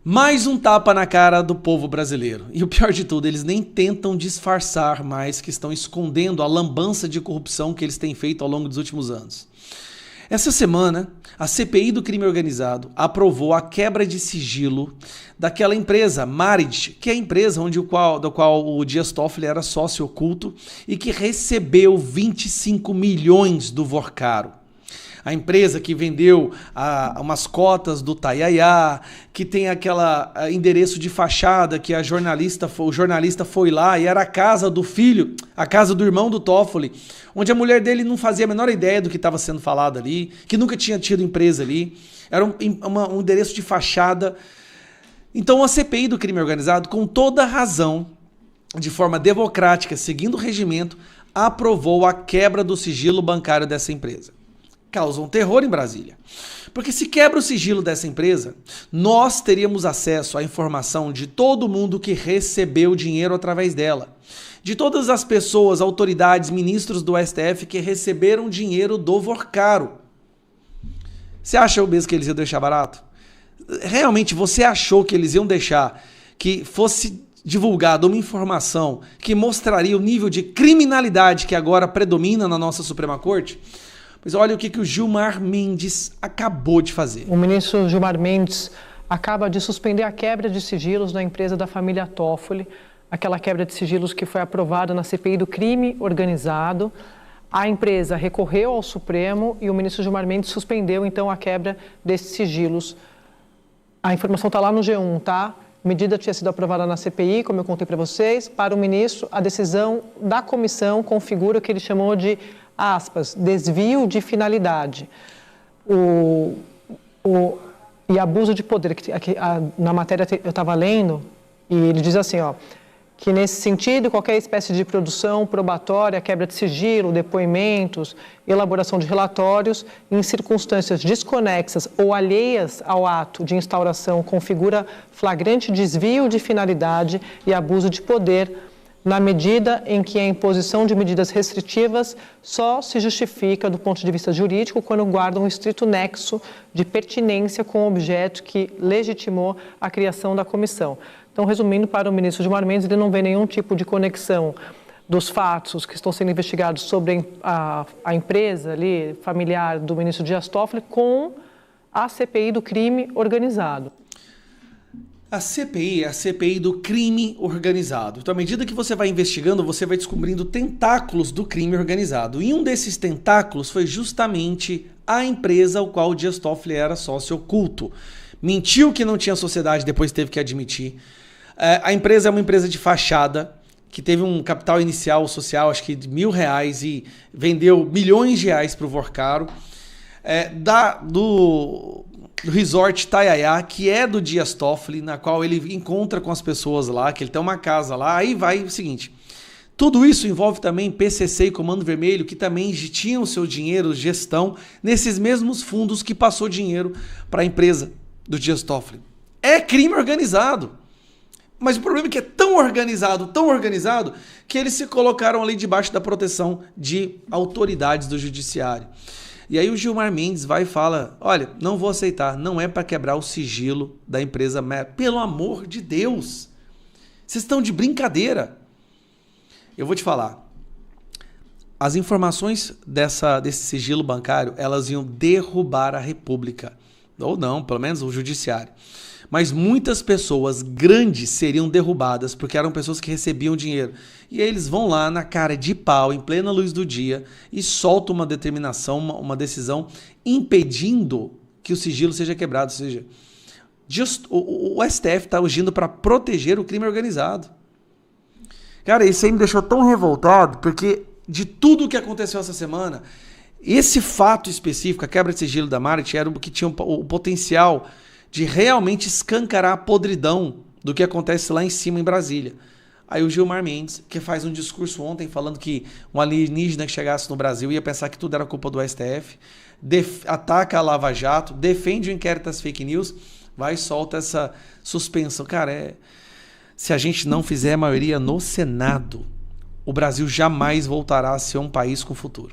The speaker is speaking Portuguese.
Mais um tapa na cara do povo brasileiro. E o pior de tudo, eles nem tentam disfarçar mais que estão escondendo a lambança de corrupção que eles têm feito ao longo dos últimos anos. Essa semana, a CPI do crime organizado aprovou a quebra de sigilo daquela empresa, Marriott, que é a empresa da qual o Dias Toffoli era sócio oculto e que recebeu 25 milhões do Vorcaro. A empresa que vendeu umas cotas do Tayaya, que tem aquela endereço de fachada que o jornalista foi lá e era a casa do filho, a casa do irmão do Toffoli, onde a mulher dele não fazia a menor ideia do que estava sendo falado ali, que nunca tinha tido empresa ali. Era um endereço de fachada. Então a CPI do crime organizado, com toda razão, de forma democrática, seguindo o regimento, aprovou a quebra do sigilo bancário dessa empresa. Causam terror em Brasília. Porque se quebra o sigilo dessa empresa, nós teríamos acesso à informação de todo mundo que recebeu dinheiro através dela. De todas as pessoas, autoridades, ministros do STF que receberam dinheiro do Vorcaro. Você acha mesmo que eles iam deixar barato? Realmente você achou que eles iam deixar que fosse divulgada uma informação que mostraria o nível de criminalidade que agora predomina na nossa Suprema Corte? Mas olha o que o Gilmar Mendes acabou de fazer. O ministro Gilmar Mendes acaba de suspender a quebra de sigilos da empresa da família Toffoli, aquela quebra de sigilos que foi aprovada na CPI do crime organizado. A empresa recorreu ao Supremo e o ministro Gilmar Mendes suspendeu, então, a quebra desses sigilos. A informação está lá no G1, tá? A medida tinha sido aprovada na CPI, como eu contei para vocês. Para o ministro, a decisão da comissão configura o que ele chamou de, aspas, desvio de finalidade e abuso de poder. Na matéria eu estava lendo e ele diz assim, ó, que nesse sentido qualquer espécie de produção probatória, quebra de sigilo, depoimentos, elaboração de relatórios em circunstâncias desconexas ou alheias ao ato de instauração configura flagrante desvio de finalidade e abuso de poder, na medida em que a imposição de medidas restritivas só se justifica do ponto de vista jurídico quando guarda um estrito nexo de pertinência com o objeto que legitimou a criação da comissão. Então, resumindo, para o ministro Gilmar Mendes, ele não vê nenhum tipo de conexão dos fatos que estão sendo investigados sobre a empresa ali, familiar do ministro Dias Toffoli com a CPI do crime organizado. A CPI é a CPI do crime organizado. Então, à medida que você vai investigando, você vai descobrindo tentáculos do crime organizado. E um desses tentáculos foi justamente a empresa ao qual o Dias Toffoli era sócio oculto. Mentiu que não tinha sociedade, depois teve que admitir. A empresa é uma empresa de fachada, que teve um capital inicial social, acho que de R$1.000, e vendeu milhões de reais para o Vorcaro. Do resort Tayaya, que é do Dias Toffoli, na qual ele encontra com as pessoas lá, que ele tem uma casa lá. Aí vai o seguinte, tudo isso envolve também PCC e Comando Vermelho, que também tinham seu dinheiro, gestão, nesses mesmos fundos que passou dinheiro para a empresa do Dias Toffoli. É crime organizado. Mas o problema é que é tão organizado, que eles se colocaram ali debaixo da proteção de autoridades do judiciário. E aí o Gilmar Mendes vai e fala, olha, não vou aceitar, não é para quebrar o sigilo da empresa, pelo amor de Deus, vocês estão de brincadeira. Eu vou te falar, as informações desse sigilo bancário, elas iam derrubar a República, ou não, pelo menos o judiciário. Mas muitas pessoas grandes seriam derrubadas porque eram pessoas que recebiam dinheiro. E aí eles vão lá na cara de pau, em plena luz do dia, e soltam uma determinação, uma decisão impedindo que o sigilo seja quebrado. Ou seja, o STF está agindo para proteger o crime organizado. Cara, isso aí me deixou tão revoltado, porque de tudo o que aconteceu essa semana, esse fato específico, a quebra de sigilo da Marriott, era o que tinha o potencial de realmente escancarar a podridão do que acontece lá em cima em Brasília. Aí o Gilmar Mendes, que faz um discurso ontem falando que um alienígena que chegasse no Brasil ia pensar que tudo era culpa do STF, ataca a Lava Jato, defende o inquérito das fake news, vai e solta essa suspensão. Cara, se a gente não fizer a maioria no Senado, o Brasil jamais voltará a ser um país com futuro.